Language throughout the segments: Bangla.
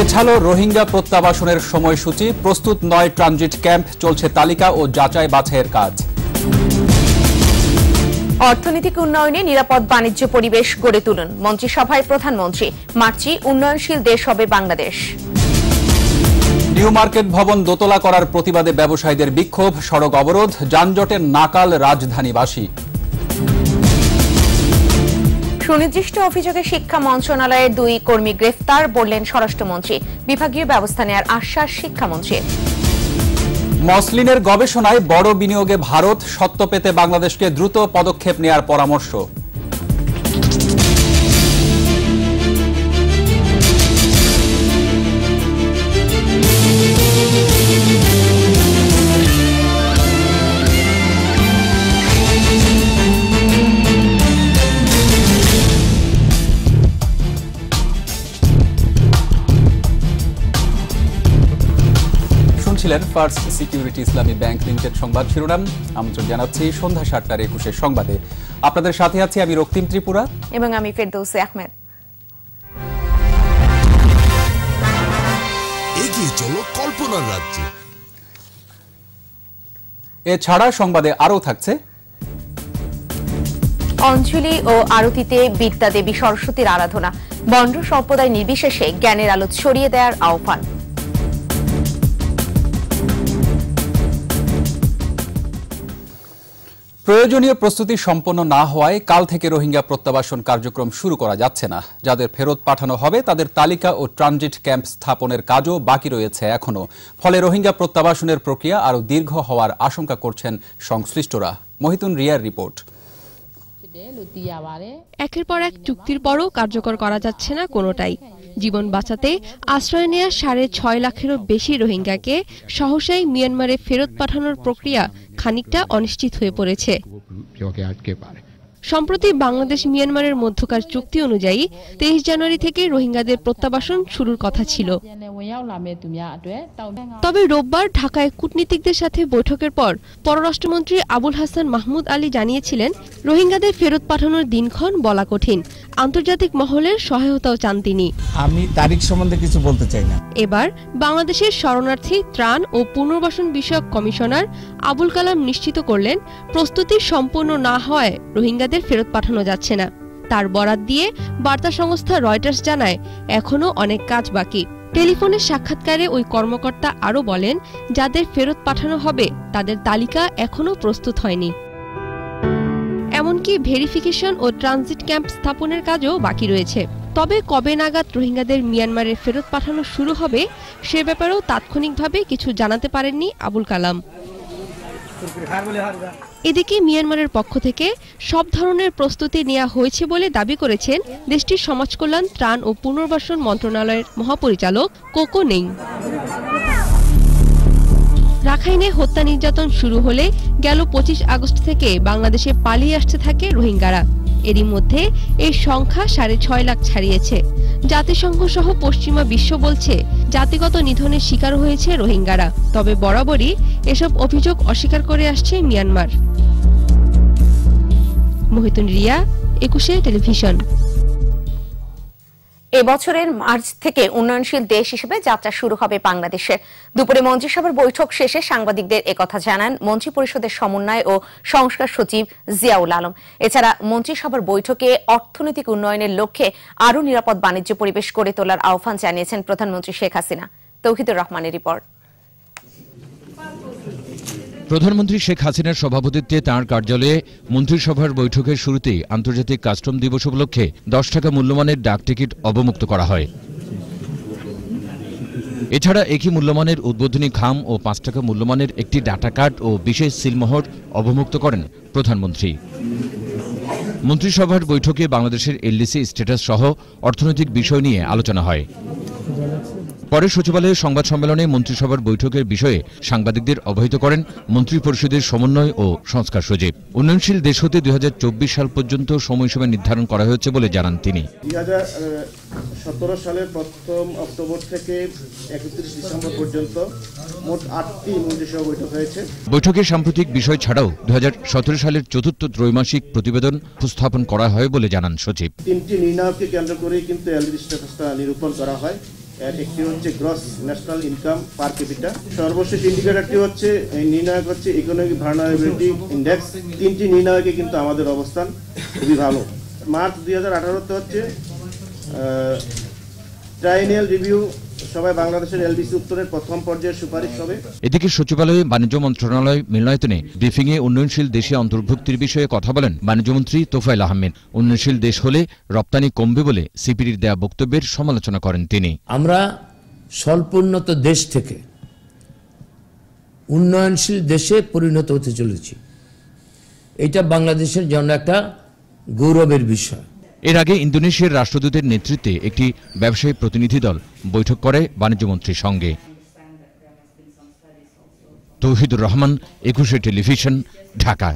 পেছালো রোহিঙ্গা প্রত্যাবাসনের সময়সূচি, প্রস্তুত নয় ট্রানজিট ক্যাম্প, চলছে তালিকা ও যাচাই বাছাইয়ের কাজ। অর্থনৈতিক উন্নয়নে নিরাপদ বাণিজ্য পরিবেশ গড়ে তুলুন, মন্ত্রিসভায় প্রধানমন্ত্রী। মার্চে উন্নয়নশীল দেশ হবে বাংলাদেশ। নিউ মার্কেট ভবন দোতলা করার প্রতিবাদে ব্যবসায়ীদের বিক্ষোভ, সড়ক অবরোধ, যানজটের নাকাল রাজধানীবাসী। সুনির্দিষ্ট অভিযোগে শিক্ষা মন্ত্রণালয়ের 2 কর্মী গ্রেফতার, বললেন স্বরাষ্ট্রমন্ত্রী। বিভাগীয় ব্যবস্থা নেওয়ার আশ্বাস শিক্ষামন্ত্রীর। মসলিনের গবেষণায় বড় বিনিয়োগে ভারত, সত্য পেতে বাংলাদেশকে দ্রুত পদক্ষেপ নেওয়ার পরামর্শ। ফার্স্ট সিকিউরিটি ইসলামী ব্যাংক লিমিটেড সংবাদ শিরোনাম। আমন্ত্রণ জানাচ্ছি সন্ধ্যা 7টার 21 সংবাদে। আপনাদের সাথে আছি আমি রক্তিম ত্রিপুরা এবং আমি ফেরদৌসী আহমেদ। এগিয়ে চলো কল্পনার রাজ্যে। এছাড়া সংবাদে আরও থাকছে অঞ্জলি ও আরতিতে বিদ্যা দেবী সরস্বতীর আরাধনা, বন্ড সম্প্রদায় নির্বিশেষে জ্ঞানের আলো ছড়িয়ে দেওয়ার আহ্বান। প্রয়োজনীয় প্রস্তুতি সম্পন্ন না হওয়ায় কাল থেকে রোহিঙ্গা প্রত্যাবাসন কার্যক্রম শুরু করা যাচ্ছে না। যাদের ফেরত পাঠানো হবে তাদের তালিকা ও ট্রানজিট ক্যাম্প স্থাপনের কাজও বাকি রয়েছে এখনো। ফলে রোহিঙ্গা প্রত্যাবাসনের প্রক্রিয়া আরও দীর্ঘ হওয়ার আশঙ্কা করছেন সংশ্লিষ্টরা। মহিতুন রিয়ার রিপোর্ট। একের পর এক চুক্তির পরও কার্যকর করা যাচ্ছে না কোনোটাই। জীবন বাঁচাতে আশ্রয় নেওয়া 6.5 লাখেরও বেশি রোহিঙ্গাকে সহসাই মিয়ানমারে ফেরত পাঠানোর প্রক্রিয়া খানিকটা অনিশ্চিত হয়ে পড়েছে। সম্প্রতি বাংলাদেশ মিয়ানমারের মধ্যকার চুক্তি অনুযায়ী 23 জানুয়ারি থেকে রোহিঙ্গাদের প্রত্যাবাসন শুরুর কথা ছিল। তবে রোববার ঢাকায় কূটনীতিকদের সাথে বৈঠকের পর পররাষ্ট্রমন্ত্রী আবুল হাসান মাহমুদ আলী জানিয়েছিলেন, রোহিঙ্গাদের ফেরত পাঠানোর দিনক্ষণ বলা কঠিন। আন্তর্জাতিক মহলের সহায়তাও চান তিনি। আমি তারিখ সম্বন্ধে কিছু বলতে চাই না। এবার বাংলাদেশের শরণার্থী, ত্রাণ ও পুনর্বাসন বিষয়ক কমিশনার আবুল কালাম নিশ্চিত করলেন, প্রস্তুতি সম্পূর্ণ না হওয়ায় রোহিঙ্গাদের ফেরত পাঠানো যাচ্ছে না। তার বরাত দিয়ে বার্তা সংস্থা রয়টার্স জানায়, এখনো অনেক কাজ বাকি। টেলিফোনের সাক্ষাৎকারে ওই কর্মকর্তা আরও বলেন, যাদের ফেরত পাঠানো হবে তাদের তালিকা এখনো প্রস্তুত হয়নি। এমনকি ভেরিফিকেশন ও ট্রানজিট ক্যাম্প স্থাপনের কাজও বাকি রয়েছে। তবে কবে নাগাদ রোহিঙ্গাদের মিয়ানমারে ফেরত পাঠানো শুরু হবে সে ব্যাপারেও তাৎক্ষণিকভাবে কিছু জানাতে পারেননি আবুল কালাম। এদিকে মিয়ানমারের পক্ষ থেকে সব ধরনের প্রস্তুতি নেওয়া হয়েছে বলে দাবি করেছেন দেশটির সমাজকল্যাণ, ত্রাণ ও পুনর্বাসন মন্ত্রণালয়ের মহাপরিচালক কোকো নেং। রাখাইনে হত্যা নির্যাতন শুরু হলে গেল 25 আগস্ট থেকে বাংলাদেশে পালিয়ে আসতে থাকে রোহিঙ্গারা। এরই মধ্যে এই সংখ্যা 6.5 লাখ ছাড়িয়েছে। জাতিসংঘ সহ পশ্চিমা বিশ্ব বলছে, জাতিগত নিধনের শিকার হয়েছে রোহিঙ্গারা। তবে বরাবরই এসব অভিযোগ অস্বীকার করে আসছে মিয়ানমার। মহিতুন রিয়া, 21 টেলিভিশন। এবছরের মার্চ থেকে উন্নয়নশীল দেশ হিসেবে যাত্রা শুরু হবে বাংলাদেশের। দুপুরে মন্ত্রিসভার বৈঠক শেষে সাংবাদিকদের একথা জানান মন্ত্রিপরিষদের সমন্বয় ও সংস্কার সচিব জিয়াউল আলম। এছাড়া মন্ত্রিসভার বৈঠকে অর্থনৈতিক উন্নয়নের লক্ষ্যে আরও নিরাপদ বাণিজ্য পরিবেশ গড়ে তোলার আহ্বান জানিয়েছেন প্রধানমন্ত্রী শেখ হাসিনা। তৌহিদুর রহমানের রিপোর্ট। প্রধানমন্ত্রী শেখ হাসিনার সভাপতিত্বে তাঁর কার্যালয়ে মন্ত্রিসভার বৈঠকের শুরুতে আন্তর্জাতিক কাস্টম দিবস উপলক্ষে 10 টাকা মূল্যমানের ডাক টিকিট অবমুক্ত করা হয়। এছাড়া একই মূল্যমানের উদ্বোধনী খাম ও 5 টাকা মূল্যমানের একটি ডাটা কার্ড ও বিশেষ সিলমোহর অবমুক্ত করেন প্রধানমন্ত্রী। মন্ত্রিসভার বৈঠকে বাংলাদেশের এলডিসি স্ট্যাটাস সহ অর্থনৈতিক বিষয় নিয়ে আলোচনা হয়। পরে সচিবালয়ের সংবাদ সম্মেলনে মন্ত্রিসভার বৈঠকের বিষয়ে সাংবাদিকদের অবহিত করেন মন্ত্রিপরিষদের সমন্বয় ও সংস্কার সচিব। উন্নয়নশীল দেশ হতে 2024 সাল পর্যন্ত সময়সীমা নির্ধারণ করা হয়েছে বলে জানান তিনি। 2017 সালের 1 অক্টোবর থেকে 31 ডিসেম্বর পর্যন্ত মোট 8টি মন্ত্রিসভা বৈঠক হয়েছে। বৈঠকে সাম্প্রতিক বিষয় ছাড়াও 2017 সালের চতুর্থ ত্রৈমাসিক প্রতিবেদন উপস্থাপন করা হয় বলে জানান সচিব। 3টি নির্ণয়কে কেন্দ্র করেই কিন্তু এলডি স্ট্যাটাসটা নিরূপণ করা হয়। একটি হচ্ছে গ্রস ন্যাশনাল ইনকাম পার ক্যাপিটা, সর্বশেষ ইন্ডিকেটরটি হচ্ছে নির্ণায়ক হচ্ছে ইকোনমিক ভালনারেবিলিটি ইন্ডেক্স। তিনটি নির্ণায়কে কিন্তু আমাদের অবস্থান খুবই ভালো। মার্চ 2018 হচ্ছে ট্রাইএনুয়াল রিভিউ সবাই বাংলাদেশের এলডিসি উত্তরের প্রথম পর্যায়ের সুপারিশ হবে। এদিকে সচিবালয়ে বাণিজ্য মন্ত্রণালয় মিলনায়তনে ব্রিফিংয়ে উন্নয়নশীল দেশে অন্তর্ভুক্তির বিষয়ে কথা বলেন বাণিজ্যমন্ত্রী তোফায়েল আহমেদ। উন্নয়নশীল দেশ হলে রপ্তানি কমবে বলে সিপিডির দেয়া বক্তব্যের সমালোচনা করেন তিনি। আমরা স্বল্পোন্নত দেশ থেকে উন্নয়নশীল দেশে পরিণত হতে চলেছি, এটা বাংলাদেশের জন্য একটা গৌরবের বিষয়। এর আগে ইন্দোনেশিয়ার রাষ্ট্রদূতের নেতৃত্বে একটি ব্যবসায়ী প্রতিনিধি দল বৈঠক করে বাণিজ্যমন্ত্রীর সঙ্গে। Touhidur Rahman, 21 television, Dhaka.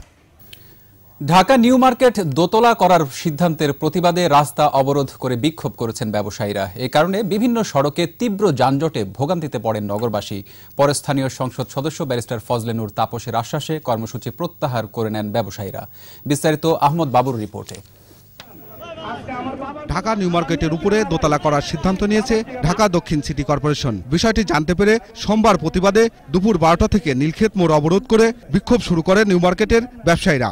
Dhaka new market দোতলা করার সিদ্ধান্তের প্রতিবাদে রাস্তা অবরোধ করে বিক্ষোভ করেছেন ব্যবসায়ীরা। এ কারণে বিভিন্ন সড়কে তীব্র যানজটে ভোগান্তিতে পড়েন নগরবাসী। পরে স্থানীয় সংসদ সদস্য ব্যারিস্টার ফজলে নূর তাপসের আশ্বাসে কর্মসূচি প্রত্যাহার করে নেন ব্যবসায়ীরা। বিস্তারিত আহমদ বাবুর রিপোর্টে। ঢাকা নিউ মার্কেটের উপরে দোতলা করার সিদ্ধান্ত নিয়েছে ঢাকা দক্ষিণ সিটি কর্পোরেশন। বিষয়টি জানতে পেরে সোমবার প্রতিবাদে দুপুর 12টা থেকে নীলক্ষেত মোড় অবরোধ করে বিক্ষোভ শুরু করে নিউ মার্কেটের ব্যবসায়ীরা।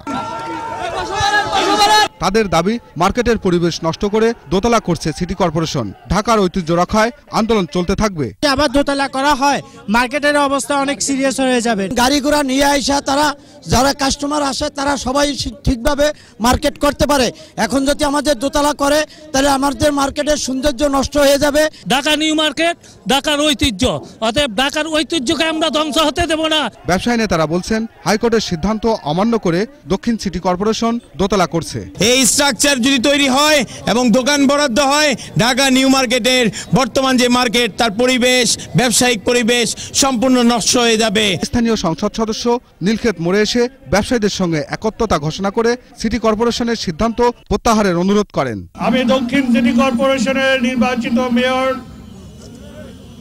তাদের দাবি, মার্কেটের পরিবেশ নষ্ট করে দোতলা করছে সিটি কর্পোরেশন। ঢাকার ঐতিহ্য রক্ষায় আন্দোলন চলতে থাকবে। আবার দোতলা করা হয়, মার্কেটের অবস্থা অনেক সিরিয়াস হয়ে যাবে। গাড়ি ঘোড়া নিয়ে আইসা তারা যারা কাস্টমার আসে তারা সবাই ঠিকভাবে মার্কেট করতে পারে। এখন যদি আমাদের দোতলা করে তাহলে আমাদের মার্কেটের সৌন্দর্য নষ্ট হয়ে যাবে। ঢাকা নিউ মার্কেট ঢাকার ঐতিহ্য, অতএব ঢাকার ঐতিহ্যকে আমরা ধ্বংস হতে দেব না। ব্যবসায়ী নেতারা বলছেন, হাইকোর্টের সিদ্ধান্ত অমান্য করে দক্ষিণ সিটি কর্পোরেশন দোতলা করছে। এই স্ট্রাকচার যদি তৈরি হয় এবং দোকান বরাদ্দ হয়, ঢাকা নিউ মার্কেটের বর্তমান যে মার্কেট তার পরিবেশ, ব্যবসায়িক পরিবেশ সম্পূর্ণ নষ্ট হয়ে যাবে। স্থানীয় সংসদ সদস্য নীলক্ষেত মোড়ে এসে ব্যবসায়ীদের সঙ্গে একত্রতা ঘোষণা করে সিটি কর্পোরেশনের সিদ্ধান্ত প্রত্যাহারের অনুরোধ করেন। আমি দক্ষিণ সিটি কর্পোরেশনের নির্বাচিত মেয়র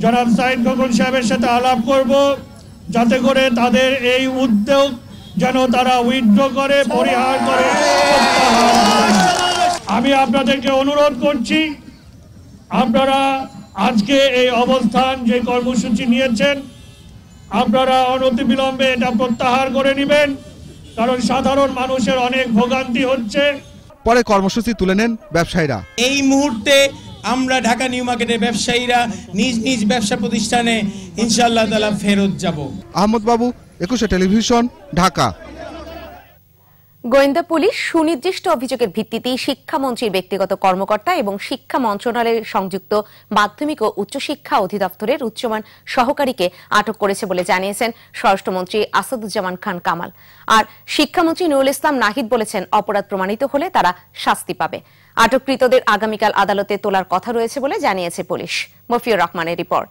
জনাব সাইদ খোকন সাহেবের সাথে আলাপ করব, যাতে করে তাদের এই উদ্যোগ যেন তারা উইথড্র করে, পরিহার করে। আমি আপনাদেরকে অনুরোধ করছি, আপনারা আজকে এই অবস্থান যে কর্মসূচি নিয়েছেন, আপনারা অনতিবিলম্বে এটা প্রত্যাহার করে নেবেন, কারণ সাধারণ মানুষের অনেক ভোগান্তি হচ্ছে। পরে কর্মসূচি তুলে নেন ব্যবসায়ীরা। এই মুহূর্তে আমরা ঢাকা নিউ মার্কেটের ব্যবসায়ীরা নিজ নিজ ব্যবসা প্রতিষ্ঠানে ইনশাআল্লাহ তাআলা ফেরত যাব। আহমদ বাবু, 21 টেলিভিশন, ঢাকা। গোয়েন্দা পুলিশ সুনির্দিষ্ট অভিযোগের ভিত্তিতেই শিক্ষামন্ত্রীর ব্যক্তিগত কর্মকর্তা এবং শিক্ষা মন্ত্রণালয়ের সংযুক্ত মাধ্যমিক ও উচ্চশিক্ষা অধিদপ্তরের উচ্চমান সহকারীকে আটক করেছে বলে জানিয়েছেন স্বরাষ্ট্রমন্ত্রী আসাদুজ্জামান খান কামাল। আর শিক্ষামন্ত্রী নুরুল ইসলাম নাহিদ বলেছেন, অপরাধ প্রমাণিত হলে তারা শাস্তি পাবে। আটককৃতদের আগামীকাল আদালতে তোলার কথা রয়েছে বলে জানিয়েছে পুলিশ। মফিউর রহমানের রিপোর্ট।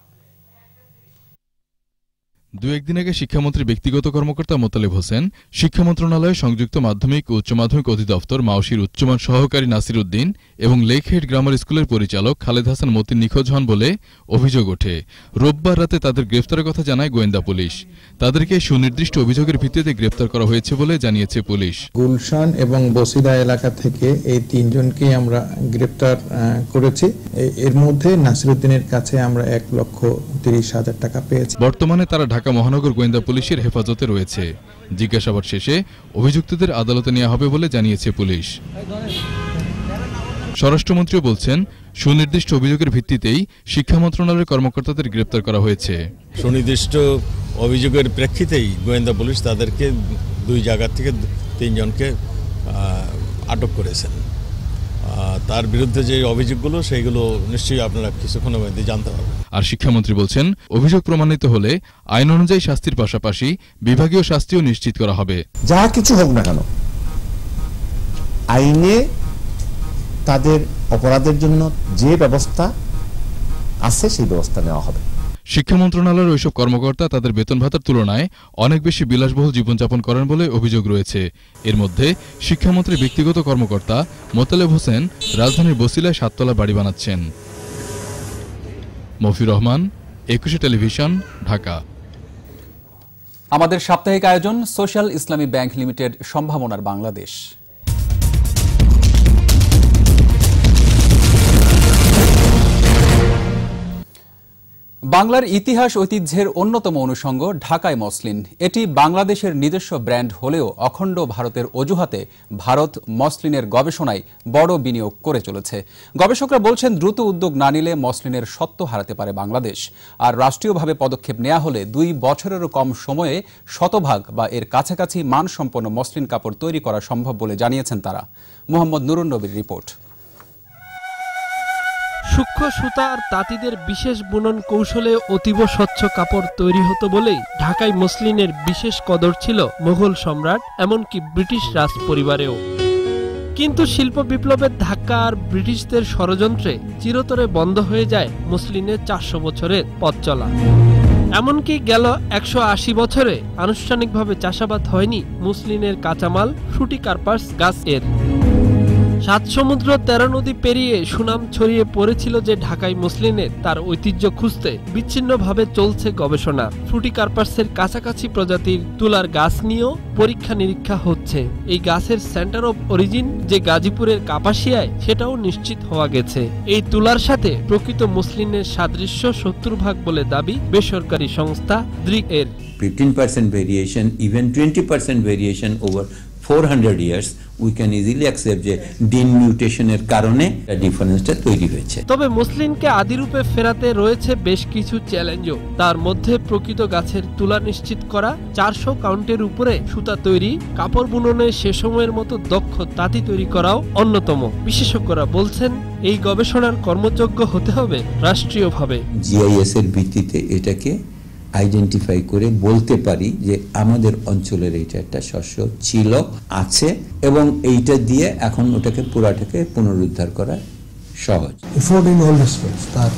দু একদিন আগে শিক্ষামন্ত্রীর ব্যক্তিগত কর্মকর্তা মোতালেব হোসেন, শিক্ষা মন্ত্রণালয়ের সংযুক্ত মাধ্যমিক ও উচ্চ মাধ্যমিক অধিদপ্তর মাওসির উচ্চমান সহকারী নাসির উদ্দিন এবং লেকহেড গ্রামার স্কুলের পরিচালক খালেদ হাসান মতিন নিখোঁজ হন বলে অভিযোগ ওঠে। রোববার রাতে তাদের গ্রেফতারের কথা জানায় গোয়েন্দা পুলিশ। তাদেরকে সুনির্দিষ্ট অভিযোগের ভিত্তিতে গ্রেফতার করা হয়েছে বলে জানিয়েছে পুলিশ। গুলশান এবং বসিলা এলাকা থেকে এই তিনজনকে আমরা গ্রেফতার করেছি। এর মধ্যে নাসির উদ্দিনের কাছে আমরা 1,30,000 টাকা পেয়েছি। বর্তমানে তারা ঢাকা মহানগর গোয়েন্দা পুলিশের হেফাজতে রয়েছে। জিজ্ঞাসাবাদ শেষে অভিযুক্তদের আদালতে নেওয়া হবে বলে জানিয়েছে পুলিশ। স্বরাষ্ট্রমন্ত্রী বলছেন, সুনির্দিষ্ট অভিযোগের ভিত্তিতেই শিক্ষা মন্ত্রণালয়ের কর্মকর্তাদের গ্রেপ্তার করা হয়েছে। সুনির্দিষ্ট অভিযোগের প্রেক্ষিতেই গোয়েন্দা পুলিশ তাদেরকে 2 জায়গা থেকে 3 জনকে আটক করেছেন। তার বিরুদ্ধে যে অভিযোগগুলো সেইগুলো নিশ্চয়ই আপনারা কিছুক্ষণের মধ্যে জানতে পারবেন। আর শিক্ষামন্ত্রী বলছেন, অভিযোগ প্রমাণিত হলে আইন অনুযায়ী শাস্তির পাশাপাশি বিভাগীয় শাস্তিও নিশ্চিত করা হবে। যা কিছু হোক না কেন, আইনে তাদের অপরাধের জন্য যে ব্যবস্থা আছে সেই ব্যবস্থা নেওয়া হবে। শিক্ষা মন্ত্রণালয়ের ওইসব কর্মকর্তা তাদের বেতন ভাতার তুলনায় অনেক বেশি বিলাসবহুল জীবনযাপন করেন বলে অভিযোগ রয়েছে। এর মধ্যে শিক্ষামন্ত্রীর ব্যক্তিগত কর্মকর্তা মোতালেব হোসেন রাজধানীর বসিলায় 7 তলা বাড়ি বানাচ্ছেন। মফিউর রহমান, 21 টেলিভিশন, ঢাকা। আমাদের সাপ্তাহিক আয়োজন সোশ্যাল ইসলামী ব্যাংক লিমিটেড, সম্ভাবনার বাংলাদেশ। বাংলার ইতিহাস ঐতিহ্যের অন্যতম অনুষঙ্গ ঢাকাই মসলিন। এটি বাংলাদেশের নিজস্ব ব্র্যান্ড হলেও অখণ্ড ভারতের অজুহাতে ভারত মসলিনের গবেষণায় বড় বিনিয়োগ করে চলেছে। গবেষকরা বলছেন, দ্রুত উদ্যোগ না নিলে মসলিনের সত্ত্ব হারাতে পারে বাংলাদেশ। আর রাষ্ট্রীয়ভাবে পদক্ষেপ নেওয়া হলে 2 বছরেরও কম সময়ে শতভাগ বা এর কাছাকাছি মানসম্পন্ন মসলিন কাপড় তৈরি করা সম্ভব বলে জানিয়েছেন তারা। মোহাম্মদ নুরুন নবীর রিপোর্ট। সূক্ষ্ম সুতা আর তাঁতিদের বিশেষ বুনন কৌশলে অতীব স্বচ্ছ কাপড় তৈরি হতো বলেই ঢাকাই মসলিনের বিশেষ কদর ছিল মুঘল সম্রাট এমনকি ব্রিটিশ রাজ পরিবারেও। কিন্তু শিল্প বিপ্লবের ধাক্কা আর ব্রিটিশদের ষড়যন্ত্রে চিরতরে বন্ধ হয়ে যায় মসলিনের 400 বছরের পথ চলা। এমনকি গেল 180 বছরে আনুষ্ঠানিকভাবে চাষাবাদ হয়নি মসলিনের কাঁচামাল ফ্রুটিকার্পাস গাছ এর। 7 সমুদ্র 13 নদী পেরিয়ে সুনাম ছড়িয়ে পড়েছিল যে ঢাকাই মসলিনের, তার ঐতিহ্য খুঁজতে বিচ্ছিন্নভাবে চলছে গবেষণা। ফ্রুটিকার্পাসের কাছাকাছি প্রজাতির তুলার গাছ নিয়েও পরীক্ষা নিরীক্ষা হচ্ছে। এই গাছের সেন্টার অব অরিজিন যে গাজীপুরের কাপাসিয়ায়, সেটাও নিশ্চিত হওয়া গেছে। এই তুলার সাথে প্রকৃত মসলিনের সাদৃশ্য 70 ভাগ বলে দাবি বেসরকারি সংস্থা দ্রিক এর। 15% variation, even 20% variation over 400 years, we can easily accept যে ডিন মিউটেশনের কারণে ডিফারেন্সটা তৈরি হয়েছে। তবে মসলিনকে আদিরূপে ফেরাতে রয়েছে বেশ কিছু চ্যালেঞ্জও। তার মধ্যে প্রকৃত গাছের তুলা নিশ্চিত করা, 400 কাউন্টের উপরে সুতা তৈরি, কাপড় বুননে সে সময়ের মতো দক্ষ তাঁতি তৈরি করাও অন্যতম। বিশেষজ্ঞরা বলছেন, এই গবেষণার কর্মযোগ্য হতে হবে রাষ্ট্রীয়ভাবে। জিআইএস এর ভিত্তিতে এটাকে আইডেন্টিফাই করে বলতে পারি যে আমাদের অঞ্চলের এইটা একটা শস্য ছিল, আছে, এবং এইটা দিয়ে এখন ওটাকে পুরাটাকে পুনরুদ্ধার করা সহজ। এফোর্ট ইন অল রেসপেক্টস, তার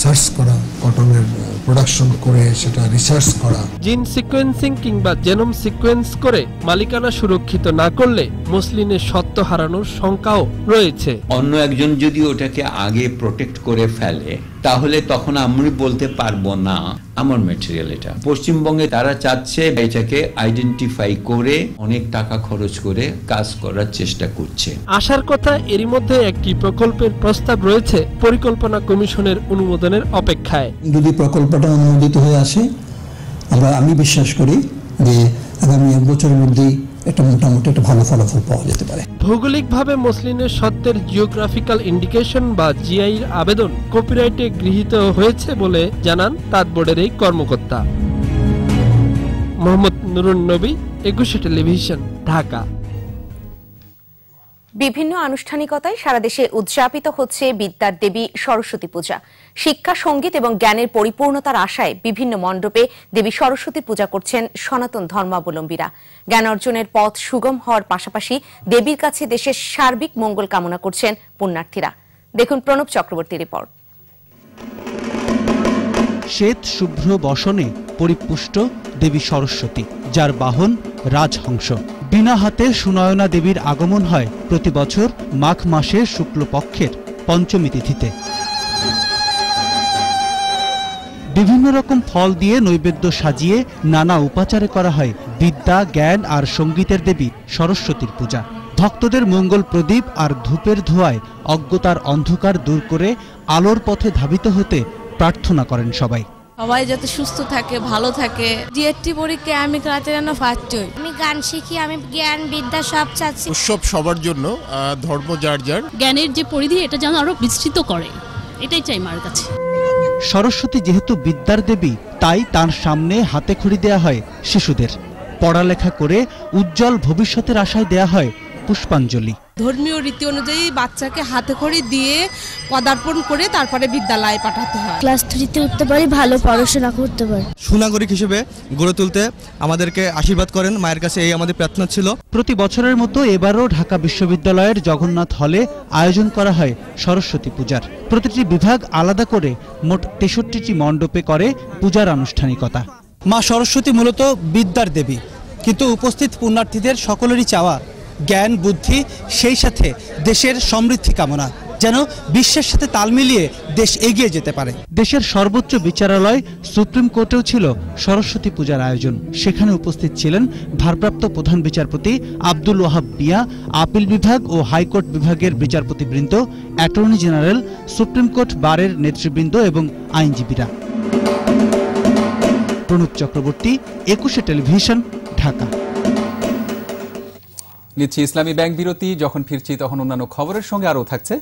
সার্চ করা, কটনের প্রোডাকশন করে সেটা রিসার্চ করা। জিন সিকোয়েন্সিং কিংবা জেনোম সিকোয়েন্স করে মালিকানা সুরক্ষিত না করলে মসলিনের সত্ত্ব হারানোর শঙ্কাও রয়েছে। অন্য একজন যদি ওটাকে আগে প্রোটেক্ট করে ফেলে, তাহলে তখন আমি বলতে পারবো না আমার ম্যাটেরিয়াল এটা। পশ্চিমবঙ্গে তারা চাচ্ছে এটাকে আইডেন্টিফাই করে অনেক টাকা খরচ করে কাজ করার চেষ্টা করছে। আশার কথা, এরই মধ্যে একটি প্রকল্পের প্রস্তাব রয়েছে পরিকল্পনা কমিশনের অনুমোদনের অপেক্ষায়। যদি প্রকল্পটা অনুমোদিত হয়ে আসে, আমি বিশ্বাস করি যে আগামী 1 বছরের মধ্যেই এটা মোটামুটি একটা ভালো ফলাফল পাওয়া যেতে পারে। ভৌগোলিকভাবে মসলিনের সত্ত্বের জিওগ্রাফিক্যাল ইন্ডিকেশন বা জিআই এর আবেদন কপিরাইটে গৃহীত হয়েছে বলে জানান তাঁত বোর্ডের এই কর্মকর্তা। মোহাম্মদ নুরুন নবী, 21 টেলিভিশন, ঢাকা। বিভিন্ন আনুষ্ঠানিকতায় সারা দেশে উদযাপিত হচ্ছে বিদ্যার দেবী সরস্বতী পূজা। শিক্ষা, সঙ্গীত এবং জ্ঞানের পরিপূর্ণতার আশায় বিভিন্ন মণ্ডপে দেবী সরস্বতী পূজা করছেন সনাতন ধর্মাবলম্বীরা। জ্ঞান অর্জনের পথ সুগম হওয়ার পাশাপাশি দেবীর কাছে দেশের সার্বিক মঙ্গল কামনা করছেন পুণ্যার্থীরা। দেখুন প্রণব চক্রবর্তীর রিপোর্ট। শ্বেত শুভ্র বসনে পরিপুষ্ট দেবী সরস্বতী, যার বাহন রাজহংস। বিনা হাতে সুনয়না দেবীর আগমন হয় প্রতি বছর মাঘ মাসের শুক্লপক্ষের পঞ্চমী তিথিতে। বিভিন্ন রকম ফল দিয়ে নৈবেদ্য সাজিয়ে নানা উপাচারে করা হয় বিদ্যা, জ্ঞান আর সঙ্গীতের দেবী সরস্বতীর পূজা। ভক্তদের মঙ্গল প্রদীপ আর ধূপের ধোঁয়ায় অজ্ঞতার অন্ধকার দূর করে আলোর পথে ধাবিত হতে প্রার্থনা করেন সবাই। সবাই যাতে সুস্থ থাকে, ভালো থাকে। জিএসটি পরীক্ষায় আমি ক্লাসে যেন ফার্স্ট হই। আমি গান শিখি, আমি জ্ঞান বিদ্যা সব চাচ্ছি। উৎসব সবার জন্য, ধর্ম যার যার। জ্ঞানের যে পরিধি, এটা যেন আরো বিস্তৃত করে, এটাই চাই মার কাছে। সরস্বতী যেহেতু বিদ্যার দেবী, তাই তার সামনে হাতে খড়ি দেয়া হয় শিশুদের। পড়ালেখা করে উজ্জ্বল ভবিষ্যতের আশায় দেয়া হয় পুষ্পাঞ্জলি। ধর্মীয় রীতি অনুযায়ী বাচ্চাকে হাতে খড়ি দিয়ে পদার্পণ করে তারপরে বিদ্যালয়ে পাঠাতে হয়। ক্লাস 3-তে উঠতে পারি, ভালো পড়াশোনা করতে পারি। সুনাগরিক হিসেবে গড়ে তুলতে আমাদেরকে আশীর্বাদ করেন, মায়ের কাছে এই আমাদের প্রার্থনা ছিল। প্রতি বছরের মতো এবারও ঢাকা বিশ্ববিদ্যালয়ের জগন্নাথ হলে আয়োজন করা হয় সরস্বতী পূজার। প্রতিটি বিভাগ আলাদা করে মোট 63টি মণ্ডপে করে পূজার আনুষ্ঠানিকতা। মা সরস্বতী মূলত বিদ্যার দেবী, কিন্তু উপস্থিত পুণ্যার্থীদের সকলেরই চাওয়া জ্ঞান, বুদ্ধি, সেই সাথে দেশের সমৃদ্ধি কামনা, যেন বিশ্বের সাথে তাল মিলিয়ে দেশ এগিয়ে যেতে পারে। দেশের সর্বোচ্চ বিচারালয় সুপ্রিম কোর্টেও ছিল সরস্বতী পূজার আয়োজন। সেখানে উপস্থিত ছিলেন ভারপ্রাপ্ত প্রধান বিচারপতি আব্দুল ওয়াহাব মিয়া, আপিল বিভাগ ও হাইকোর্ট বিভাগের বিচারপতিবৃন্দ, অ্যাটর্নি জেনারেল, সুপ্রিম কোর্ট বারের নেতৃবৃন্দ এবং আইনজীবীরা। প্রণব চক্রবর্তী, 21 টেলিভিশন, ঢাকা। নিচ্ছি ইসলামী ব্যাংক বিরতি। যখন ফিরছি তখন অন্যান্য খবরের সঙ্গে আরও থাকছে।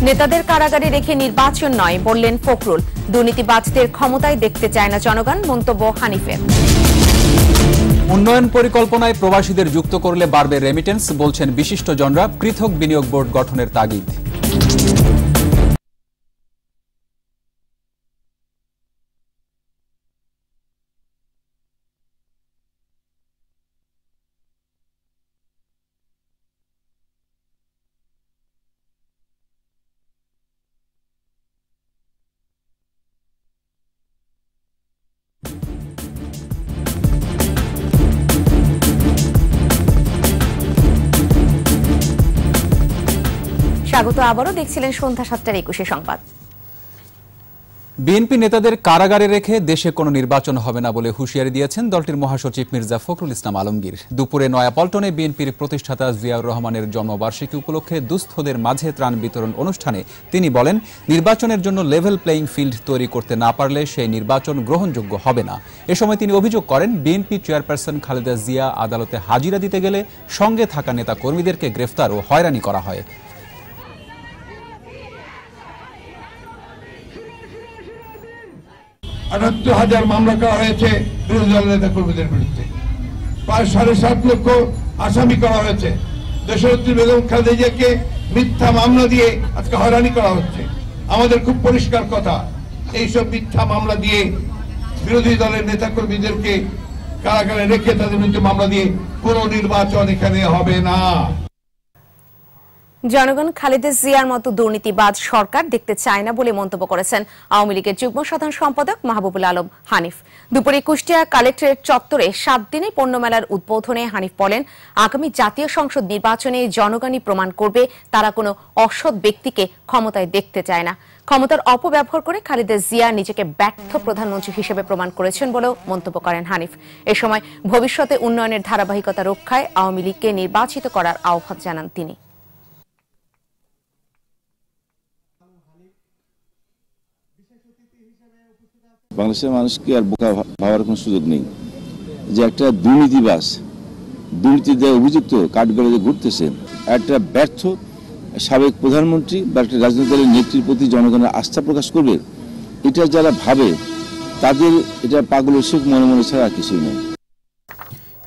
নেতাদের কারাগারে রেখে নির্বাচন নয় বললেন ফখরুল। দুর্নীতিবাজদের ক্ষমতায় দেখতে চায় না জনগণ, মন্তব্য হানিফের। উন্নয়ন পরিকল্পনায় প্রবাসীদের যুক্ত করলে বাড়বে রেমিটেন্স, বলছেন বিশিষ্টজনরা। পৃথক বিনিয়োগ বোর্ড গঠনের তাগিদ। স্বাগত। আবারও দেখছিলেন সন্ধ্যা 7টার 21 সংবাদ। বিএনপি নেতাদের কারাগারে রেখে দেশে কোনো নির্বাচন হবে না বলে হুঁশিয়ারি দিয়েছেন দলটির মহাসচিব মির্জা ফখরুল ইসলাম আলমগীর। দুপুরে নয়াপল্টনে বিএনপির প্রতিষ্ঠাতা জিয়াউর রহমানের জন্মবার্ষিকী উপলক্ষে দুস্থদের মাঝে ত্রাণ বিতরণ অনুষ্ঠানে তিনি বলেন, নির্বাচনের জন্য লেভেল প্লেইং ফিল্ড তৈরি করতে না পারলে সেই নির্বাচন গ্রহণযোগ্য হবে না। এ সময় তিনি অভিযোগ করেন, বিএনপি চেয়ারপারসন খালেদা জিয়া আদালতে হাজিরা দিতে গেলে সঙ্গে থাকা নেতা কর্মীদেরকে গ্রেফতার ও হয়রানি করা হয়। ৭৮,০০০ মামলা করা হয়েছে বিরোধী দলের নেতা কর্মীদের বিরুদ্ধে। প্রায় ৭.৫ লক্ষ আসামি করা হয়েছে। দেশনেত্রী বেগম খালেদা জিয়াকে মিথ্যা মামলা দিয়ে আজকে হয়রানি করা হচ্ছে। আমাদের খুব পরিষ্কার কথা, এইসব মিথ্যা মামলা দিয়ে বিরোধী দলের নেতা কর্মীদেরকে কারাগারে রেখে তাদের বিরুদ্ধে মামলা দিয়ে কোনো নির্বাচন এখানে হবে না। জনগণ খালেদা জিয়ার মতো দুর্নীতিবাজ সরকার দেখতে চায় না বলে মন্তব্য করেছেন আওয়ামী লীগের যুগ্ম সাধারণ সম্পাদক মাহবুবুল আলম হানিফ। দুপুরে কুষ্টিয়া কালেক্টরেট চত্বরে 7 দিনের পণ্যমেলার উদ্বোধনে হানিফ বলেন, আগামী জাতীয় সংসদ নির্বাচনে জনগণই প্রমাণ করবে তারা কোনো অসৎ ব্যক্তিকে ক্ষমতায় দেখতে চায় না। ক্ষমতার অপব্যবহার করে খালেদা জিয়া নিজেকে ব্যর্থ প্রধানমন্ত্রী হিসেবে প্রমাণ করেছেন বলেও মন্তব্য করেন হানিফ। এ সময় ভবিষ্যতে উন্নয়নের ধারাবাহিকতা রক্ষায় আওয়ামী লীগকে নির্বাচিত করার আহ্বান জানান তিনি। বাংলাদেশের মানুষকে আর বোকা ভাবার কোনো সুযোগ নেই যে একটা দুর্নীতিবাজ, দুর্নীতিতে অভিযুক্ত কাঠগড়ায় ঘুরতেছে একটা ব্যর্থ সাবেক প্রধানমন্ত্রী বা একটা রাজনৈতিক দলের নেত্রীর প্রতি জনগণের আস্থা প্রকাশ করবে, এটা যারা ভাবে তাদের এটা পাগলের সুখ মনে মনে ছাড়া কিছুই নয়।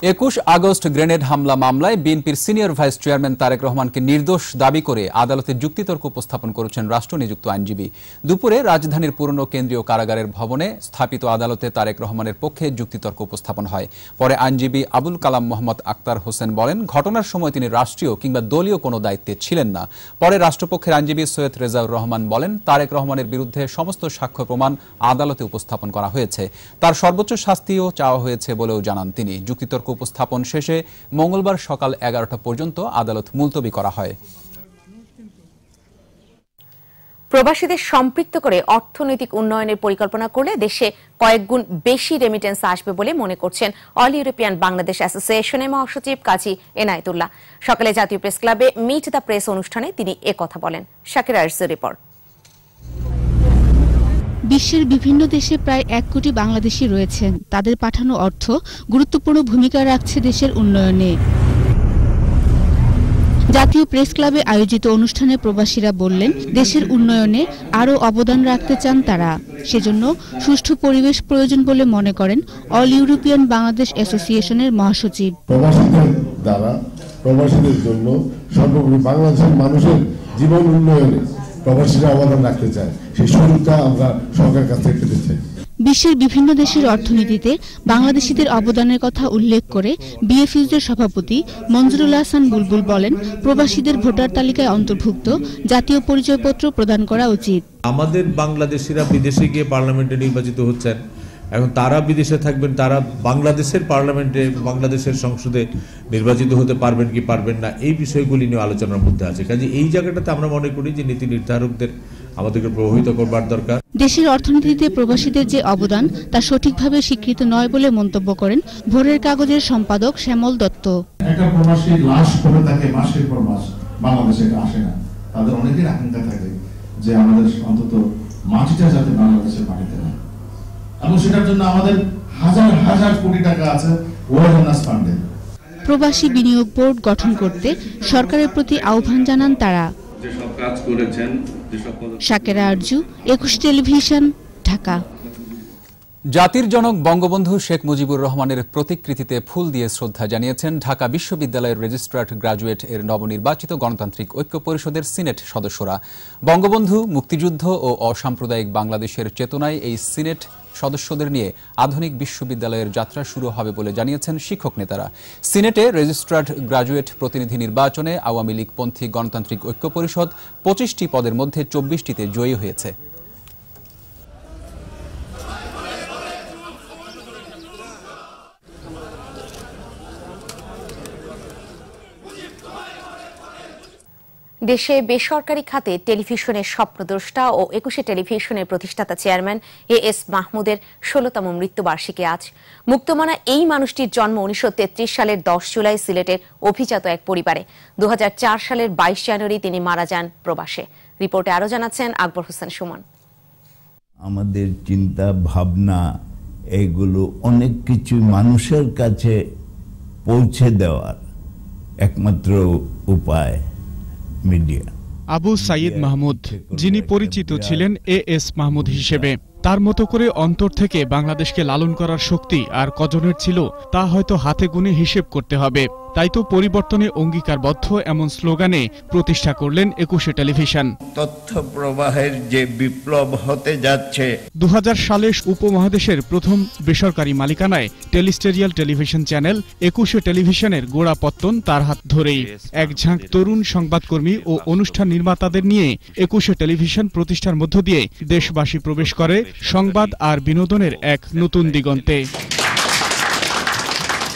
21 আগস্ট গ্রেনেড হামলা মামলায় বিএনপির সিনিয়র ভাইস চেয়ারম্যান তারেক রহমানকে নির্দোষ দাবি করে আদালতে যুক্তিতর্ক উপস্থাপন করেছেন রাষ্ট্রনিযুক্ত আইনজীবী। দুপুরে রাজধানীর পুরনো কেন্দ্রীয় কারাগারের ভবনে স্থাপিত আদালতে তারেক রহমানের পক্ষে যুক্তিতর্ক উপস্থাপন হয়। পরে আইনজীবী আবুল কালাম মোহাম্মদ আক্তার হোসেন বলেন, ঘটনার সময় তিনি রাষ্ট্রীয় কিংবা দলীয় কোনো দায়িত্বে ছিলেন না। পরে রাষ্ট্রপক্ষের আইনজীবী সৈয়দ রেজাউর রহমান বলেন, তারেক রহমানের বিরুদ্ধে সমস্ত সাক্ষ্য প্রমাণ আদালতে উপস্থাপন করা হয়েছে, তার সর্বোচ্চ শাস্তিও চাওয়া হয়েছে বলেও জানান তিনি। যুক্তিতর্ক উপস্থাপন শেষে মঙ্গলবার সকাল 11টা পর্যন্ত আদালত মুলতবি করা হয়। প্রবাসীদের সম্পৃক্ত করে অর্থনৈতিক উন্নয়নের পরিকল্পনা করলে দেশে কয়েক গুণ বেশি রেমিটেন্স আসবে বলে মনে করছেন অল ইউরোপিয়ান বাংলাদেশ অ্যাসোসিয়েশনের মহাসচিব কাজী এনায়েতুল্লাহ। সকালে জাতীয় প্রেস ক্লাবে মিট দ্য প্রেস অনুষ্ঠানে তিনি একথা বলেন। শাকির আরজুর রিপোর্ট। বিশ্বের বিভিন্ন দেশে প্রায় 1 কোটি বাংলাদেশি রয়েছেন। তাদের পাঠানো অর্থ গুরুত্বপূর্ণ ভূমিকা রাখছে দেশের উন্নয়নে। জাতীয় প্রেস ক্লাবে আয়োজিত অনুষ্ঠানে প্রবাসীরা বললেন, দেশের উন্নয়নে আরও অবদান রাখতে চান তারা। সেজন্য সুষ্ঠু পরিবেশ প্রয়োজন বলে মনে করেন অল ইউরোপিয়ান বাংলাদেশ অ্যাসোসিয়েশনের মহাসচিব। প্রবাসীদের দ্বারা প্রবাসীদের জন্য সর্বোপরি বাংলাদেশের মানুষের জীবন উন্নয়নে প্রবাসীরা অবদান রাখতে চায়, সেই সুযোগটা আমরা সরকারের কাছ থেকে পেতে চাই। বিশ্বের বিভিন্ন দেশের অর্থনীতিতে বাংলাদেশিদের অবদানের কথা উল্লেখ করে বিএফইউজের সভাপতি মঞ্জুরুল হাসান বুলবুল বলেন, প্রবাসীদের ভোটার তালিকায় অন্তর্ভুক্ত জাতীয় পরিচয়পত্র প্রদান করা উচিত। আমাদের বাংলাদেশিরা বিদেশে গিয়ে পার্লামেন্টে নির্বাচিত হচ্ছেন, এখন তারা বিদেশে থাকবেন, তারা বাংলাদেশের পার্লামেন্টে বাংলাদেশের সংসদে নির্বাচিত হতে পারবেন কি পারবেন না, এই বিষয়গুলি নিয়ে আলোচনার মধ্যে আছে। কাজে এই জায়গাটাতে আমরা মনে করি যে নীতি নির্ধারকদের আমাদেরকে প্রভাবিত করবার দরকার। দেশের অর্থনীতিতে প্রবাসীদের যে অবদান তা সঠিকভাবে স্বীকৃত নয় বলে মন্তব্য করেন ভোরের কাগজের সম্পাদক শ্যামল দত্ত। একটা প্রবাসী লাশ পড়ে থাকে মাসের পর মাস, বাংলাদেশে আসে না। তাদের অনেকের আকাঙ্ক্ষা থাকে যে আমাদের অন্তত মাটিটা যাতে বাংলাদেশের মাটিতে না, এবং সেটার জন্য আমাদের হাজার হাজার কোটি টাকা আছে ওয়ার্ল্ড ফান্ডে। প্রবাসী বিনিয়োগ বোর্ড গঠন করতে সরকারের প্রতি আহ্বান জানান তারা। শাকেরা আরজু, 21 টেলিভিশন, ঢাকা। জাতির জনক বঙ্গবন্ধু শেখ মুজিবুর রহমানের প্রতিকৃতিতে ফুল দিয়ে শ্রদ্ধা জানিয়েছেন ঢাকা বিশ্ববিদ্যালয়ের রেজিস্ট্রার গ্রাজুয়েট এর নবনির্বাচিত গণতান্ত্রিক ঐক্য পরিষদের সিনেট সদস্যরা। বঙ্গবন্ধু, মুক্তিযুদ্ধ ও অসাম্প্রদায়িক বাংলাদেশের চেতনায় এই সিনেট সদস্যদের নিয়ে আধুনিক বিশ্ববিদ্যালয়ের যাত্রা শুরু হবে বলে জানিয়েছেন শিক্ষক নেতারা। সিনেটে রেজিস্ট্রার গ্রাজুয়েট প্রতিনিধি নির্বাচনে আওয়ামী লীগপন্থী গণতান্ত্রিক ঐক্য পরিষদ 25টি পদের মধ্যে 24টিতে জয়ী হয়েছে। দেশে বেসরকারি খাতে টেলিভিশনের স্বপ্নদ্রষ্টা ও 21 টেলিভিশনের প্রতিষ্ঠাতা চেয়ারম্যান এএস মাহমুদের 16তম মৃত্যুবার্ষিকী আজ। মুক্তমনা এই মানুষটির জন্ম 1933 সালের 10 জুলাই সিলেটের অভিজাত এক পরিবারে। 2004 সালের 22 জানুয়ারি তিনি মারা যান প্রবাসে। রিপোর্টে আরো জানাচ্ছেন আকবর হোসেন সুমন। আমাদের চিন্তা ভাবনা এগুলো অনেক কিছু মানুষের কাছে পৌঁছে দেওয়ার একমাত্র উপায় মিডিয়া। আবু সাইদ মাহমুদ, যিনি পরিচিত ছিলেন এএস মাহমুদ হিসেবে, তার মতো করে অন্তর থেকে বাংলাদেশকে লালন করার শক্তি আর কজনের ছিল তা হয়তো হাতে গুনে হিসেব করতে হবে। তাই তো পরিবর্তনে অঙ্গীকারবদ্ধ এমন স্লোগানে প্রতিষ্ঠা করলেন 21 টেলিভিশন। তথ্য প্রবাহের যে বিপ্লব হতে যাচ্ছে। 2000 সালে উপমহাদেশের প্রথম বেসরকারি মালিকানায় টেলিস্টেরিয়াল টেলিভিশন চ্যানেল 21 টেলিভিশনের গোড়াপত্তন তার হাত ধরেই। এক ঝাঁক তরুণ সংবাদকর্মী ও অনুষ্ঠান নির্মাতাদের নিয়ে 21 টেলিভিশন প্রতিষ্ঠার মধ্য দিয়ে দেশবাসী প্রবেশ করে সংবাদ আর বিনোদনের এক নতুন দিগন্তে।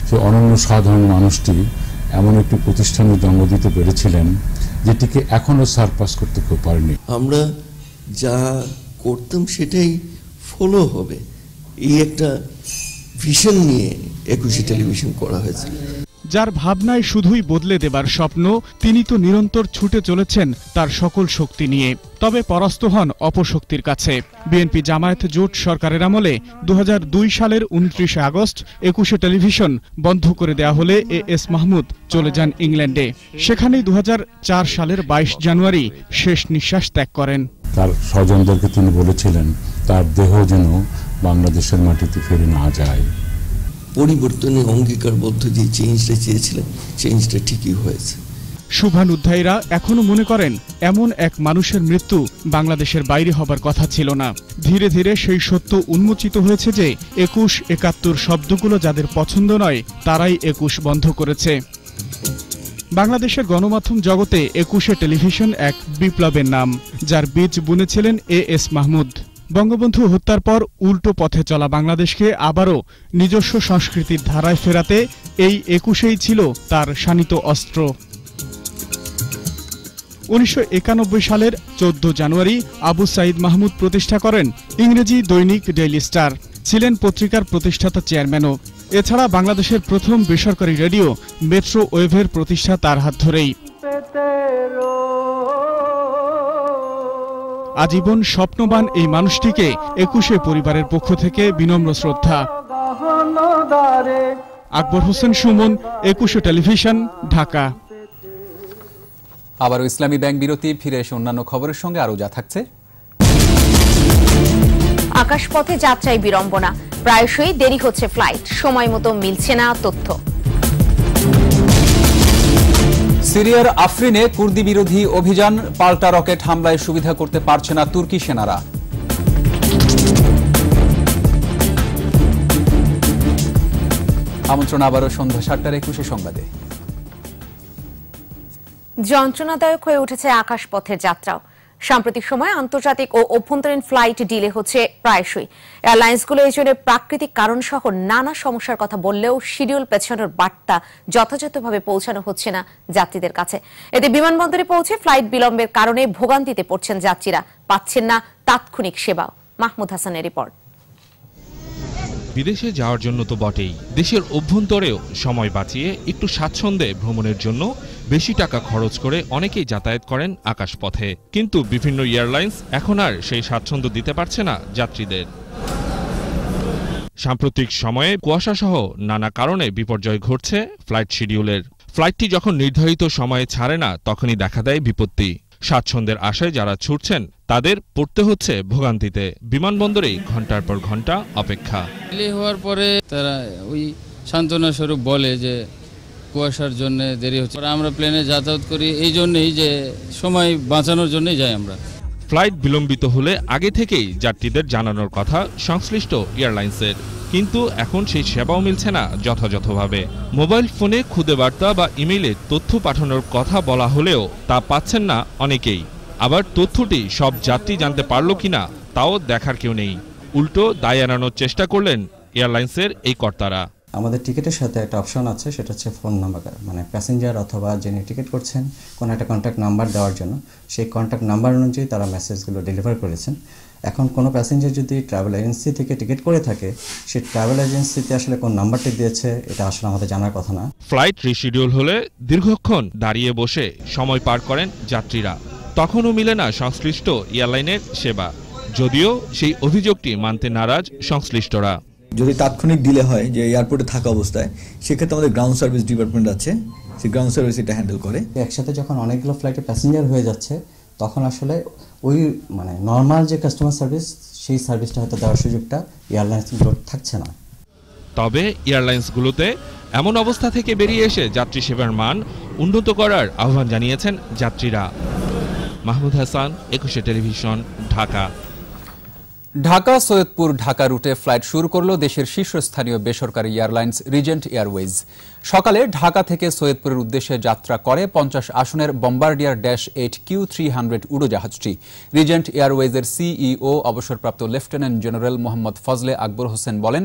সে অনন্য সাধারণ মানুষটি এমন একটি প্রতিষ্ঠানে জন্ম দিতে পেরেছিলেন যেটিকে এখনো সারপাস করতে কেউ পারেনি। আমরা যা করতাম সেটাই ফলো হবে, এই একটা ভিশন নিয়ে 21 টেলিভিশন করা হয়েছে। যার ভাবনায় শুধুই বদলে দেবার স্বপ্ন, তিনি তো নিরন্তর ছুটে চলেছেন তার সকল শক্তি নিয়ে। তবে পরাস্ত হন অপশক্তির কাছে। বিএনপি জামায়াত জোট সরকারের আমলে 2002 সালের 29 আগস্ট 21 টেলিভিশন বন্ধ করে দেয়া হলে এএস মাহমুদ চলে যান ইংল্যান্ডে। সেখানেই 2004 সালের 22 জানুয়ারি শেষ নিঃশ্বাস ত্যাগ করেন। তার স্বজনদেরকে তিনি বলেছিলেন তার দেহ যেন বাংলাদেশের মাটিতে ফিরে না যায়। পরিবর্তনে অঙ্গীকারবদ্ধ যে চেঞ্জটা চেয়েছিলেন, চেঞ্জটা ঠিকই হয়েছে। শুভানুধ্যায়ীরা এখনো মনে করেন এমন এক মানুষের মৃত্যু বাংলাদেশের বাইরে হবার কথা ছিল না। ধীরে ধীরে সেই সত্য উন্মোচিত হয়েছে যে 21, 71 শব্দগুলো যাদের পছন্দ নয় তারাই 21 বন্ধ করেছে। বাংলাদেশের গণমাধ্যম জগতে 21 টেলিভিশন এক বিপ্লবের নাম, যার বীজ বুনেছিলেন এএস মাহমুদ। বঙ্গবন্ধু হত্যার পর উল্টো পথে চলা বাংলাদেশকে আবারও নিজস্ব সংস্কৃতির ধারায় ফেরাতে এই 21ই ছিল তার শানিত অস্ত্র। 1991 সালের 14 জানুয়ারি আবু সাইদ মাহমুদ প্রতিষ্ঠা করেন ইংরেজি দৈনিক ডেইলি স্টার। ছিলেন পত্রিকার প্রতিষ্ঠাতা চেয়ারম্যানও। এছাড়া বাংলাদেশের প্রথম বেসরকারি রেডিও মেট্রো ওয়েভের প্রতিষ্ঠা তার হাত ধরেই। আজীবন স্বপ্নবান এই মানুষটিকে 21 পরিবারের পক্ষ থেকে বিনম্র শ্রদ্ধা। আকবর হোসেন সুমন, 21 টেলিভিশন, ঢাকা। আবারও ইসলামী ব্যাংক বিরতি, ফিরে এসে অন্যান্য খবরের সঙ্গে আরো যা থাকছে। আকাশপথে যাত্রায় বিড়ম্বনা, প্রায়শই দেরি হচ্ছে ফ্লাইট, সময় মতো মিলছে না তথ্য। সিরিয়ার আফরিনে কুর্দি বিরোধী অভিযান, পাল্টা রকেট হামলায় সুবিধা করতে পারছে না তুর্কি সেনারা। আমন্ত্রণ আবারও সন্ধ্যা 7টার 21 সংবাদে। যন্ত্রণাদায়ক হয়ে উঠেছে আকাশপথের যাত্রাও। সাম্প্রতিক সময়ে আন্তর্জাতিক ও অভ্যন্তরীণ ফ্লাইট ডিলে হচ্ছে প্রায়শই। এয়ারলাইন্সগুলো এই জন্য প্রাকৃতিক কারণ সহ নানা সমস্যার কথা বললেও শিডিউল পেছানোর বার্তা যথাযথভাবে পৌঁছানো হচ্ছে না যাত্রীদের কাছে। এতে বিমানবন্দরে পৌঁছে ফ্লাইট বিলম্বের কারণে ভোগান্তিতে পড়ছেন যাত্রীরা, পাচ্ছেন না তাৎক্ষণিক সেবাও। মাহমুদ হাসানের রিপোর্ট। বিদেশে যাওয়ার জন্য তো বটেই, দেশের অভ্যন্তরেও সময় বাঁচিয়ে একটু স্বাচ্ছন্দ্যে ভ্রমণের জন্য বেশি টাকা খরচ করে অনেকেই যাতায়াত করেন আকাশপথে। কিন্তু বিভিন্ন এয়ারলাইন্স এখন আর সেই স্বাচ্ছন্দ্য দিতে পারছে না যাত্রীদের। সাম্প্রতিক সময়ে কুয়াশাসহ নানা কারণে বিপর্যয় ঘটছে ফ্লাইট শিডিউলের। ফ্লাইটটি যখন নির্ধারিত সময়ে ছাড়ে না, তখনই দেখা দেয় বিপত্তি। স্বাচ্ছন্দ্যের আশায় যারা ছুটছেন তাদের পড়তে হচ্ছে ভোগান্তিতে। বিমানবন্দরেই ঘন্টার পর ঘন্টা অপেক্ষা। ডিলে হওয়ার পরে তারা ওই সান্ত্বনা স্বরূপ বলে যে কুয়াশার জন্য দেরি হচ্ছে। আমরা প্লেনে যাতায়াত করি এই জন্যই যে সময় বাঁচানোর জন্যই যাই আমরা। ফ্লাইট বিলম্বিত হলে আগে থেকেই যাত্রীদের জানানোর কথা সংশ্লিষ্ট এয়ারলাইন্সের, কিন্তু এখন সেই সেবাও মিলছে না যথাযথভাবে। মোবাইল ফোনে খুদে বার্তা বা ইমেইলে তথ্য পাঠানোর কথা বলা হলেও তা পাচ্ছেন না অনেকেই। আবার তথ্যটি সব যাত্রী জানতে পারল কিনা তাও দেখার কেউ নেই। উল্টো দায় এড়ানোর চেষ্টা করলেন এয়ারলাইন্সের এই কর্তারা। আমাদের টিকিটের সাথে একটা অপশন আছে, সেটা হচ্ছে ফোন নাম্বার, মানে প্যাসেঞ্জার অথবা যিনি টিকিট করছেন কোনো একটা কন্ট্যাক্ট নাম্বার দেওয়ার জন্য সেই কন্ট্যাক্ট নাম্বার অনুযায়ী তারা মেসেজগুলো ডেলিভার করেছেন। এখন কোনো প্যাসেঞ্জার যদি ট্রাভেল এজেন্সি থেকে টিকিট করে থাকে, সেই ট্রাভেল এজেন্সিতে আসলে কোন নাম্বারটি দিয়েছে এটা আসলে আমাদের জানার কথা না। ফ্লাইট রিশিডিউল হলে দীর্ঘক্ষণ দাঁড়িয়ে বসে সময় পার করেন যাত্রীরা। তখনও মিলে না সংশ্লিষ্ট এয়ারলাইনের সেবা, যদিও সেই অভিযোগটি মানতে নারাজ সংশ্লিষ্টরা। যদি তাৎক্ষণিক ডিলে হয় যে এয়ারপোর্টে থাকা অবস্থায়, সেক্ষেত্রে আমাদের গ্রাউন্ড সার্ভিস ডিপার্টমেন্ট আছে, সেই গ্রাউন্ড সার্ভিস এটা হ্যান্ডেল করে। একসাথে যখন অনেকগুলো ফ্লাইটে প্যাসেঞ্জার হয়ে যাচ্ছে, তখন আসলে ওই মানে নর্মাল যে কাস্টমার সার্ভিস, সেই সার্ভিসটা হয়তো দেওয়ার সুযোগটা এয়ারলাইন্সগুলোর থাকছে না। তবে এয়ারলাইন্সগুলোতে এমন অবস্থা থেকে বেরিয়ে এসে যাত্রী সেবার মান উন্নত করার আহ্বান জানিয়েছেন যাত্রীরা। মাহমুদ হাসান, একুশে টেলিভিশন, ঢাকা। ঢাকা সৈয়দপুর ঢাকা রুটে ফ্লাইট শুরু করল দেশের শীর্ষস্থানীয় বেসরকারি এয়ারলাইন্স রিজেন্ট এয়ারওয়েজ। সকালে ঢাকা থেকে সৈয়দপুরের উদ্দেশ্যে যাত্রা করে 50 আসনের বম্বার্ডিয়ার -8Q300 উড়োজাহাজটি। রিজেন্ট এয়ারওয়েজের সিইও অবসরপ্রাপ্ত লেফটেন্যান্ট জেনারেল মোহাম্মদ ফজলে আকবর হোসেন বলেন,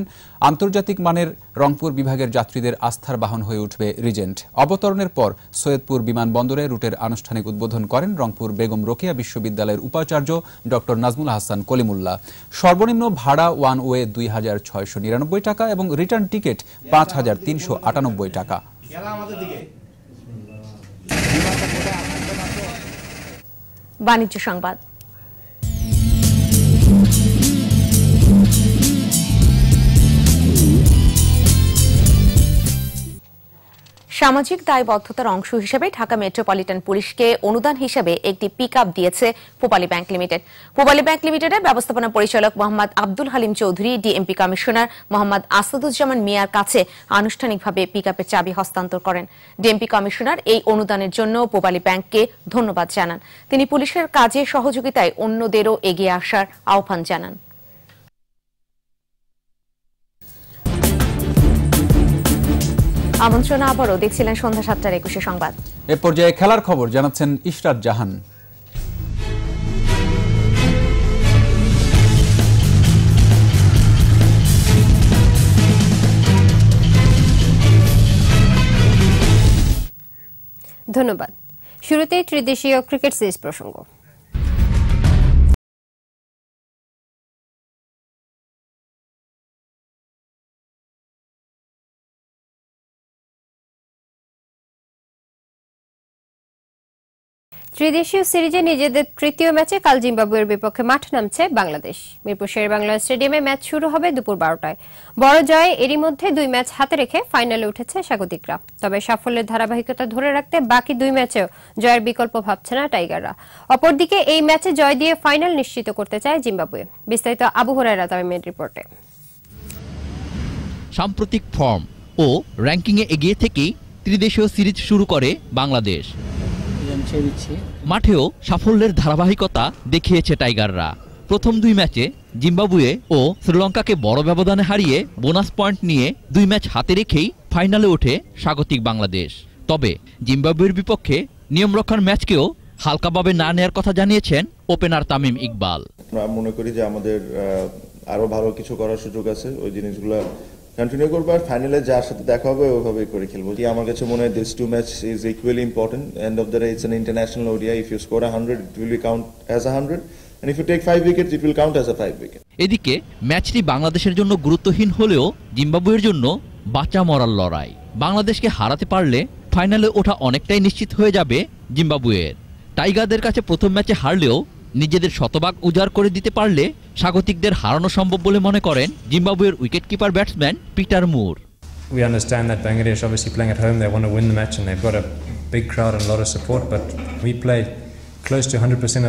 আন্তর্জাতিক মানের রংপুর বিভাগের যাত্রীদের আস্থার বাহন হয়ে উঠবে রিজেন্ট। অবতরণের পর সৈয়দপুর বিমানবন্দরে রুটের আনুষ্ঠানিক উদ্বোধন করেন রংপুর বেগম রোকেয়া বিশ্ববিদ্যালয়ের উপাচার্য ড নাজমুল হাসান কলিমুল্লাহ। সর্বনিম্ন ভাড়া ওয়ান ওয়ে 2,699 টাকা এবং রিটার্ন টিকিট 5,398 টাকা। বাণিজ্য সংবাদ। সামাজিক দায়বদ্ধতার অংশ হিসেবে ঢাকা মেট্রোপলিটন পুলিশকে অনুদান হিসেবে একটি পিকআপ দিয়েছে Pubali bank limited. Pubali bank লিমিটেডের ব্যবস্থাপনা পরিচালক মোহাম্মদ আব্দুল হালিম চৌধুরী ডিএমপি কমিশনার মোহাম্মদ আসাদুজ্জামান মিয়ার কাছে আনুষ্ঠানিকভাবে পিকআপের চাবি হস্তান্তর করেন। ডিএমপি কমিশনার এই অনুদানের জন্য পূবালী ব্যাংককে ধন্যবাদ জানান। তিনি পুলিশের কাজে সহযোগিতায় অন্যদেরও এগিয়ে আসার আহ্বান জানান। আমন্ত্রণ আবারও দেখছিলেন সন্ধ্যা 7টার 21 সংবাদ। এ পর্যায়ে খেলার খবর জানাচ্ছেন ইশরাত জাহান। ধন্যবাদ। শুরুতেই ত্রিদেশীয় ক্রিকেট সিরিজ প্রসঙ্গ। ত্রিদেশীয় সিরিজে নিজেদের তৃতীয় ম্যাচে কাল জিম্বাবুয়ের বিপক্ষে মাঠে নামছে বাংলাদেশ। মিরপুর শেরেবাংলা স্টেডিয়ামে ম্যাচ শুরু হবে দুপুর 12টায়। বড় জয়ে এরই মধ্যে 2 ম্যাচ হাতে রেখে ফাইনালে উঠেছে স্বাগতিকরা। তবে সাফল্যের ধারাবাহিকতা ধরে রাখতে বাকি 2 ম্যাচেও জয়ের বিকল্প ভাবছে না টাইগাররা। অপরদিকে এই ম্যাচে জয় দিয়ে ফাইনাল নিশ্চিত করতে চায় জিম্বাবুয়ে। বিস্তারিত আবু হুরায়রা তামিমের রিপোর্টে। সাম্প্রতিক ফর্ম ও র্যাঙ্কিংয়ে এগিয়ে থেকেই ত্রিদেশীয় সিরিজ শুরু করে বাংলাদেশ। মাঠেও সাফল্যের ধারাবাহিকতা দেখিয়েছে টাইগাররা। প্রথম 2 ম্যাচে জিম্বাবুয়ে ও শ্রীলঙ্কাকে বড় ব্যবধানে হারিয়ে বোনাস পয়েন্ট নিয়ে 2 ম্যাচ হাতে রেখেই ফাইনালে ওঠে স্বাগতিক বাংলাদেশ। তবে জিম্বাবুয়ের বিপক্ষে নিয়মরক্ষার ম্যাচকেও হালকাভাবে না নেয়ার কথা জানিয়েছেন ওপেনার তামিম ইকবাল। আমরা মনে করি যে আমাদের আরো ভালো কিছু করার সুযোগ আছে, ওই জিনিসগুলো কন্টিনিউ করবো আর ফাইনালে যার সাথে দেখা হবে ওইভাবে করে খেলবো। আমার কাছে মনে হয় this 2 match is equally important. End of the day it's an international ODI. If you score 100 it will be count as 100 and if you take 5 wickets it will count as 5 wicket. এদিকে ম্যাচটি বাংলাদেশের জন্য গুরুত্বহীন হলেও জিম্বাবুয়ের জন্য বাঁচা মরার লড়াই। বাংলাদেশকে হারাতে পারলে ফাইনালে ওঠা অনেকটাই নিশ্চিত হয়ে যাবে জিম্বাবুয়ের। টাইগারদের কাছে প্রথম ম্যাচে হারলেও নিজেদের শতভাগ উজাড় করে দিতে পারলে স্বাগতিকদের হারানো সম্ভব বলে মনে করেন জিম্বাবুয়ের wicketkeeper batsman Peter Moore. We understand that Bangladesh obviously playing at home, they want to win the match and they've got a big crowd and a lot of support, but we played close to 100%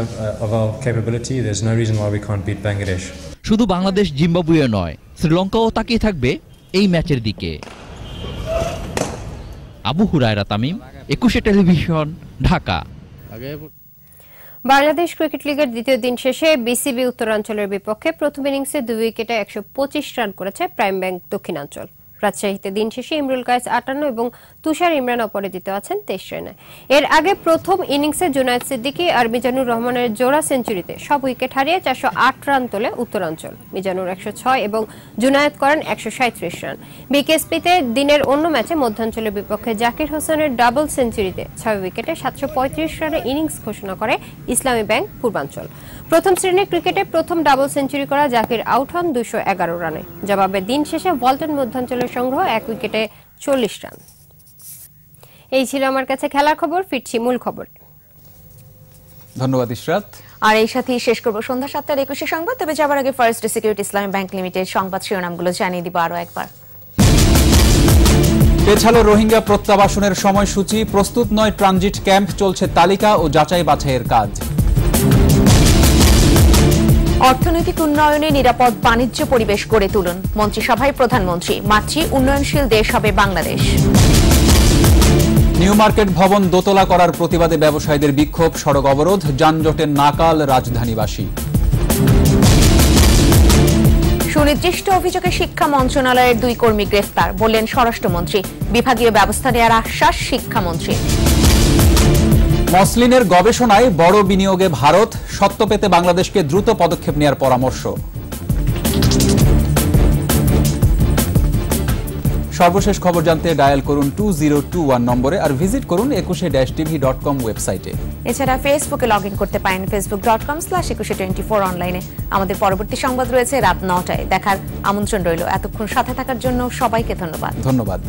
of our capability. There's no reason why we can't beat Bangladesh. শুধু বাংলাদেশ জিম্বাবুয়ে নয়, শ্রীলঙ্কাও তাকিয়ে থাকবে এই ম্যাচের দিকে। আবু হুরায়রা তামিম, 21 টেলিভিশন, ঢাকা। বাংলাদেশ ক্রিকেট লিগের দ্বিতীয় দিন শেষে বিসিবি উত্তরাঞ্চলের বিপক্ষে প্রথম ইনিংসে 2 উইকেটে 125 রান করেছে প্রাইম ব্যাংক দক্ষিণাঞ্চল। রাজশাহীতে দিন শেষে ইমরুল কায়েস 58 এবং তুষার ইমরান অপরাজিত আছেন 23 রানে। এর আগে প্রথম ইনিংসে জুনায়েদ সিদ্দিকী আর মিজানুর রহমানের জোড়া সেঞ্চুরিতে সব উইকেট হারিয়ে 408 রান তোলে উত্তরাঞ্চল। মিজানুর 106 এবং জুনায়েদ করেন 137 রান। বিকেএসপিতে দিনের অন্য ম্যাচে মধ্যাঞ্চলের বিপক্ষে জাকির হোসেনের ডাবল সেঞ্চুরিতে 6 উইকেটে 735 রানে ইনিংস ঘোষণা করে ইসলামী ব্যাংক পূর্বাঞ্চল। প্রথম শ্রেণীর ক্রিকেটে প্রথম ডাবল সেঞ্চুরি করা জাকির আউট হন 211 রানে। জবাবে দিন শেষে ওয়ালটন মধ্যাঞ্চলের সংগ্রহ 1 উইকেটে 40 রান। এই ছিল আমার কাছে খেলার খবর। ফিরছি মূল খবর। ধন্যবাদ ইশরাত। আর এই সাথেই শেষ করব সন্ধ্যা 7টার 21 সংবাদ। তবে যাবার আগে ফার্স্ট সিকিউরিটি ইসলামী ব্যাংক লিমিটেড সংবাদ শিরোনামগুলো জানিয়ে দিব আরো একবার। পেছালো রোহিঙ্গা প্রত্যাবাসনের সময়সূচি, প্রস্তুত নয় ট্রানজিট ক্যাম্প, চলছে তালিকা ও যাচাই বাছাইয়ের কাজ। অর্থনৈতিক উন্নয়নে নিরাপদ বাণিজ্য পরিবেশ গড়ে তুলুন, মন্ত্রিসভায় প্রধানমন্ত্রী। মাতৃ উন্নয়নশীল দেশ হবে বাংলাদেশ। নিউ মার্কেট ভবন দোতলা করার প্রতিবাদে ব্যবসায়ীদের বিক্ষোভ, সড়ক অবরোধ, যানজটের নাকাল রাজধানীবাসী। সুনির্দিষ্ট অভিযোগে শিক্ষা মন্ত্রণালয়ের 2 কর্মী গ্রেফতার, বললেন স্বরাষ্ট্রমন্ত্রী। বিভাগীয় ব্যবস্থা নেওয়ার আশ্বাস শিক্ষামন্ত্রী। মসলিনের গবেষণায় বড় বিনিয়োগে ভারত, সত্য পেতে বাংলাদেশকে দ্রুত পদক্ষেপ নেওয়ার পরামর্শ। সর্বশেষ খবর জানতে ডায়াল করুন 2021 নম্বরে আর ভিজিট করুন 21-tv.com ওয়েবসাইটে। এছাড়া ফেসবুকে লগ ইন করতে পারেন facebook.com/2124 অনলাইনে। আমাদের পরবর্তী সংবাদ রয়েছে রাত 9টায়। দেখার আমন্ত্রণ রইল। এতক্ষণ সাথে থাকার জন্য সবাইকে ধন্যবাদ।